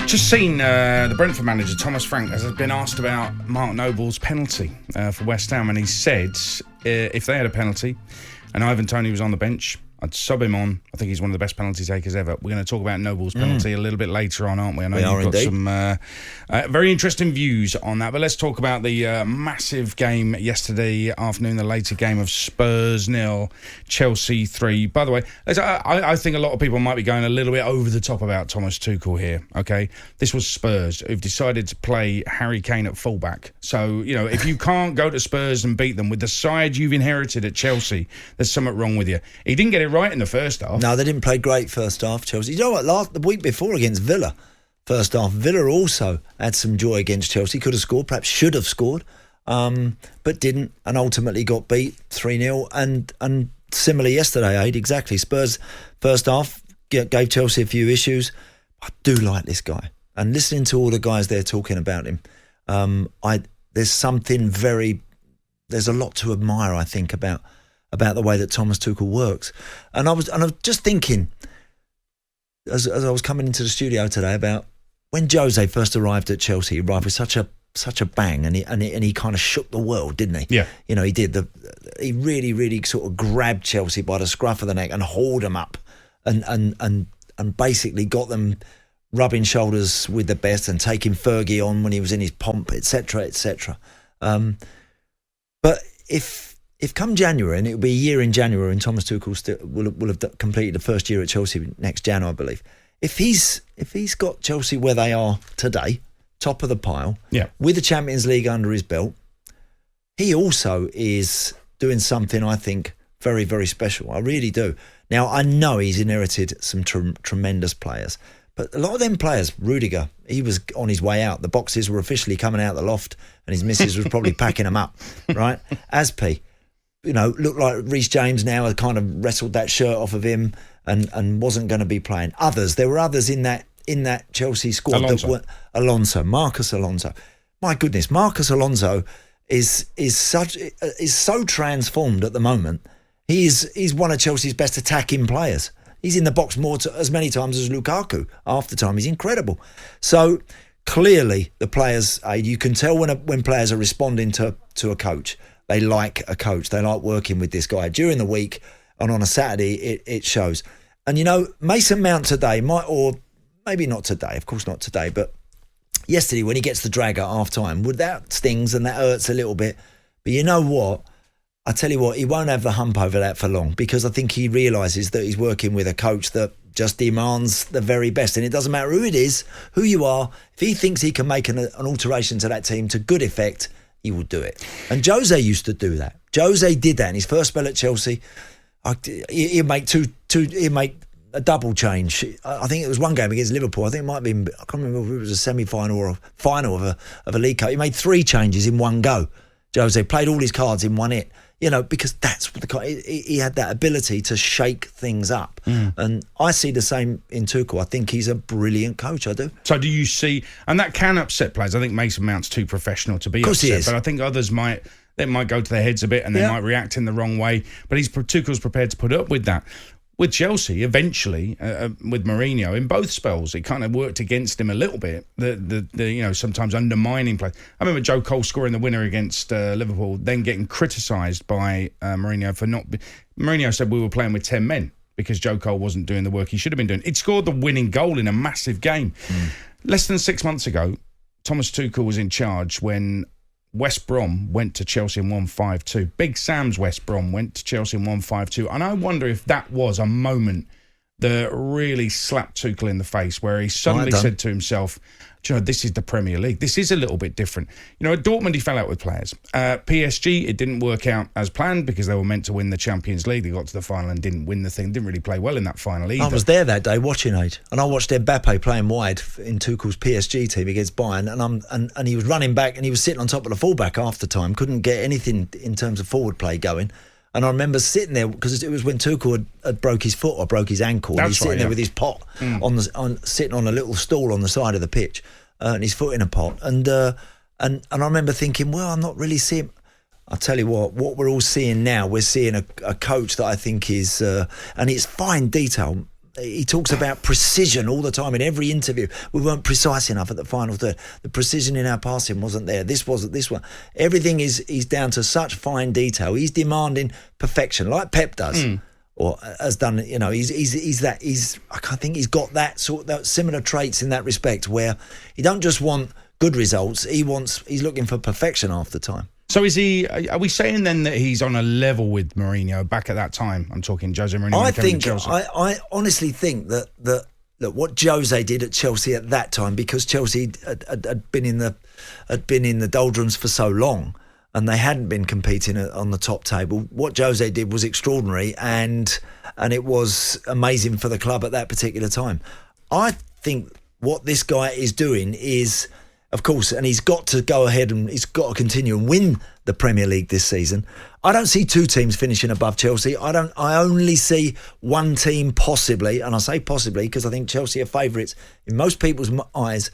Just seen the Brentford manager, Thomas Frank, has been asked about Mark Noble's penalty for West Ham, and he said if they had a penalty and Ivan Toney was on the bench, I'd sub him on. I think he's one of the best penalty takers ever. We're going to talk about Noble's penalty a little bit later on, aren't we? I know you've got some very interesting views on that. But let's talk about the massive game yesterday afternoon, the later game of Spurs 0, Chelsea 3. By the way, I think a lot of people might be going a little bit over the top about Thomas Tuchel here, okay? This was Spurs who've decided to play Harry Kane at fullback. So, you know, if you can't go to Spurs and beat them with the side you've inherited at Chelsea, there's something wrong with you. He didn't get it right in the first half. No, they didn't play great first half, Chelsea. You know what, the week before against Villa, first half, Villa also had some joy against Chelsea. Could have scored, perhaps should have scored, but didn't, and ultimately got beat 3-0. And similarly yesterday, Aid, exactly. Spurs, first half, gave Chelsea a few issues. I do like this guy. And listening to all the guys there talking about him, there's a lot to admire, I think, about the way that Thomas Tuchel works. And I was just thinking, as I was coming into the studio today, about when Jose first arrived at Chelsea. He arrived with such a bang, and he kind of shook the world, didn't he? Yeah. You know, he did. He really, really sort of grabbed Chelsea by the scruff of the neck and hauled them up, and basically got them rubbing shoulders with the best and taking Fergie on when he was in his pomp, etc., etc. But if come January, and it'll be a year in January, and Thomas Tuchel will have completed the first year at Chelsea next January, I believe. If he's got Chelsea where they are today, top of the pile, with the Champions League under his belt, he also is doing something I think very, very special. I really do. Now, I know he's inherited some tremendous players, but a lot of them players, Rudiger, he was on his way out. The boxes were officially coming out the loft, and his missus was probably packing them up, right? Aspi, you know, looked like Reece James now had kind of wrestled that shirt off of him and wasn't going to be playing. There were others in that Chelsea squad Marcus Alonso. My goodness, Marcus Alonso is so transformed at the moment. He's one of Chelsea's best attacking players. He's in the box as many times as Lukaku. Half the time, he's incredible. So clearly, the players, you can tell when players are responding to a coach. They like a coach. They like working with this guy. During the week and on a Saturday, it shows. And, you know, Mason Mount today or maybe not today, of course not today, but yesterday when he gets the drag at half-time, that stings and that hurts a little bit. But you know what? I tell you what, he won't have the hump over that for long, because I think he realises that he's working with a coach that just demands the very best. And it doesn't matter who it is, who you are. If he thinks he can make an alteration to that team to good effect, he will do it. And Jose used to do that. Jose did that in his first spell at Chelsea. He'd make he'd make a double change. I think it was one game against Liverpool. I think it might have been, I can't remember if it was a semi-final or a final of a League Cup. He made 3 changes in one go. Jose played all his cards in one hit. You know, because that's what he had that ability to shake things up. And I see the same in Tuchel. I think he's a brilliant coach, I do. So do you see, and that can upset players. I think Mason Mount's too professional to be upset, but I think others might go to their heads a bit and they might react in the wrong way. But Tuchel's prepared to put up with that. With Chelsea, eventually, with Mourinho, in both spells, it kind of worked against him a little bit. The sometimes undermining play. I remember Joe Cole scoring the winner against Liverpool, then getting criticised by Mourinho for not. Mourinho said we were playing with 10 men because Joe Cole wasn't doing the work he should have been doing. He'd scored the winning goal in a massive game. Less than 6 months ago, Thomas Tuchel was in charge when West Brom went to Chelsea and won 5-2. Big Sam's West Brom went to Chelsea and won 5-2. And I wonder if that was a moment that really slapped Tuchel in the face, where he suddenly said to himself, do you know, this is the Premier League. This is a little bit different. You know, at Dortmund, he fell out with players. PSG, it didn't work out as planned because they were meant to win the Champions League. They got to the final and didn't win the thing. Didn't really play well in that final either. I was there that day watching it, and I watched Mbappe playing wide in Tuchel's PSG team against Bayern, and he was running back and he was sitting on top of the fullback half the time. Couldn't get anything in terms of forward play going. And I remember sitting there, because it was when Tuchel had broke his foot or broke his ankle. And he's sitting there with his pot sitting on a little stool on the side of the pitch, and his foot in a pot. And I remember thinking, well, I'm not really seeing. I'll tell you what we're all seeing now, we're seeing a coach that I think is, and it's fine detail. he talks about precision all the time in every interview. We weren't precise enough at the final third. The precision in our passing wasn't there. This wasn't this one. Everything is down to such fine detail. He's demanding perfection, like Pep does, or has done. You know, he's I think he's got that similar traits in that respect, where he don't just want good results. He's looking for perfection half the time. So are we saying then that he's on a level with Mourinho back at that time? I'm talking Jose Mourinho. I honestly think that what Jose did at Chelsea at that time, because Chelsea had been in the doldrums for so long and they hadn't been competing on the top table. What Jose did was extraordinary, and it was amazing for the club at that particular time. I think what this guy is doing is, of course, and he's got to go ahead and he's got to continue and win the Premier League this season. I don't see two teams finishing above Chelsea. I only see one team possibly, and I say possibly because I think Chelsea are favourites in most people's eyes.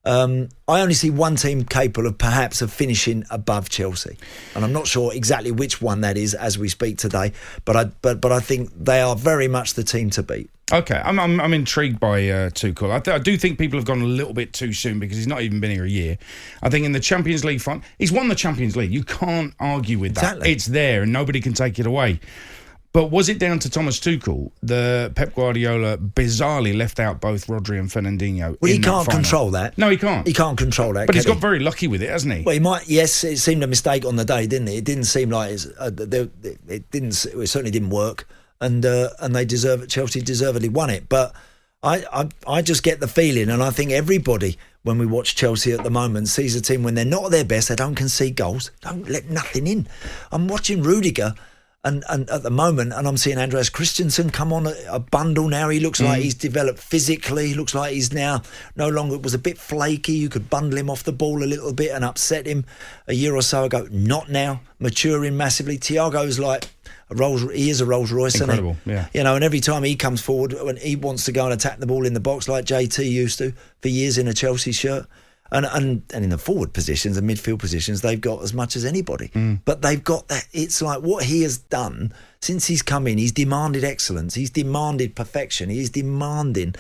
I only see one team capable of perhaps of finishing above Chelsea, and I'm not sure exactly which one that is as we speak today. But I think they are very much the team to beat. Okay, I'm intrigued by Tuchel. I do think people have gone a little bit too soon because he's not even been here a year. I think in the Champions League final, he's won the Champions League. You can't argue with that. It's there and nobody can take it away. But was it down to Thomas Tuchel that Pep Guardiola bizarrely left out both Rodri and Fernandinho? Well, he can't control that. No, he can't. He can't control that. But he's got very lucky with it, hasn't he? Well, he might. Yes, it seemed a mistake on the day, didn't it? It didn't seem like it certainly didn't work, and Chelsea deservedly won it. But I just get the feeling, and I think everybody, when we watch Chelsea at the moment, sees a team when they're not at their best, they don't concede goals, don't let nothing in. I'm watching Rudiger. And at the moment, and I'm seeing Andreas Christensen come on a bundle now. He looks like he's developed physically. He looks like he's now no longer, was a bit flaky. You could bundle him off the ball a little bit and upset him a year or so ago. Not now, maturing massively. Thiago's like he is a Rolls Royce. Incredible, yeah. You know, and every time he comes forward, when he wants to go and attack the ball in the box like JT used to for years in a Chelsea shirt. And in the forward positions and midfield positions, they've got as much as anybody. But they've got that. It's like what he has done since he's come in. He's demanded excellence. He's demanded perfection. He's demanding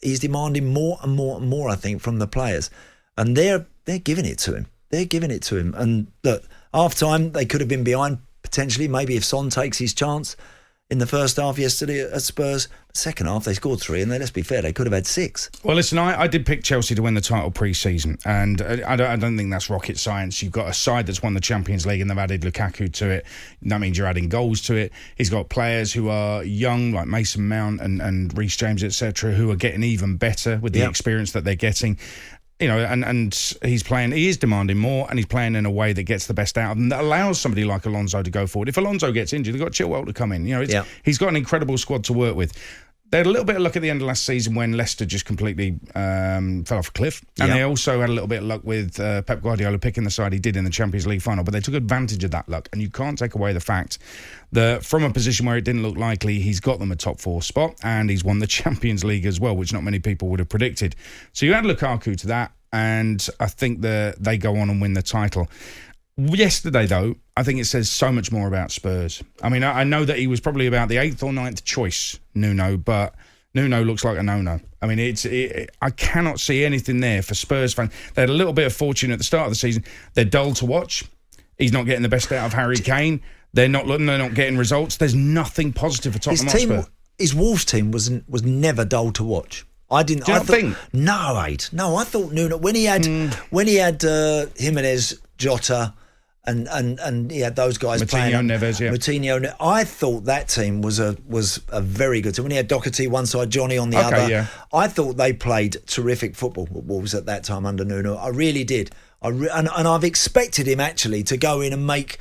more and more and more, I think, from the players. And they're giving it to him. They're giving it to him. And look, half time, they could have been behind potentially. Maybe if Son takes his chance in the first half yesterday at Spurs. Second half, they scored 3, and let's be fair, they could have had 6. Well, listen, I did pick Chelsea to win the title pre-season, and I don't think that's rocket science. You've got a side that's won the Champions League, and they've added Lukaku to it. That means you're adding goals to it. He's got players who are young, like Mason Mount and Reece James, etc., who are getting even better with the experience that they're getting. You know, and he's playing, he is demanding more, and he's playing in a way that gets the best out of them, that allows somebody like Alonso to go forward. If Alonso gets injured, they've got Chilwell to come in. You know, he's got an incredible squad to work with. They had a little bit of luck at the end of last season when Leicester just completely fell off a cliff. And they also had a little bit of luck with Pep Guardiola picking the side he did in the Champions League final. But they took advantage of that luck. And you can't take away the fact that from a position where it didn't look likely, he's got them a top 4 spot, and he's won the Champions League as well, which not many people would have predicted. So you add Lukaku to that, and I think that they go on and win the title. Yesterday, though, I think it says so much more about Spurs. I mean, I know that he was probably about the 8th or 9th choice, Nuno, but Nuno looks like a no-no. I mean, I cannot see anything there for Spurs fans. They had a little bit of fortune at the start of the season. They're dull to watch. He's not getting the best out of Harry Kane. They're not getting results. There's nothing positive for Tottenham Hotspur. His Wolves team was never dull to watch. I didn't. Do you not think? No, I thought Nuno when he had Jimenez, Jota, and he had those guys playing. Moutinho, I thought that team was a very good team. When he had Doherty one side, Johnny on the other, I thought they played terrific football at Wolves at that time under Nuno. I really did. And I've expected him actually to go in and make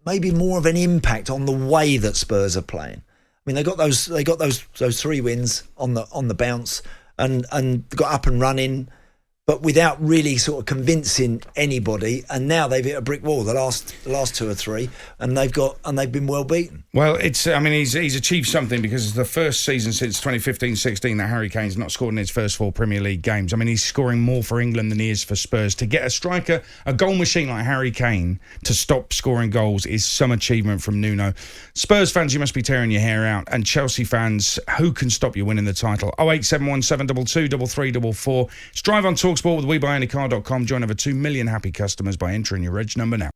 maybe more of an impact on the way that Spurs are playing. I mean, they got those 3 wins on the bounce and got up and running. but without really sort of convincing anybody. And now they've hit a brick wall the last 2 or 3, and they've been well beaten. Well, he's achieved something, because it's the first season since 2015-16 that Harry Kane's not scored in his first 4 Premier League games. I mean, he's scoring more for England than he is for Spurs. To get a striker, a goal machine like Harry Kane, to stop scoring goals is some achievement from Nuno. Spurs fans, you must be tearing your hair out, and Chelsea fans, who can stop you winning the title? 0871 722 3344. It's Drive on TalkSport with WeBuyAnyCar.com. Join over 2 million happy customers by entering your reg number now.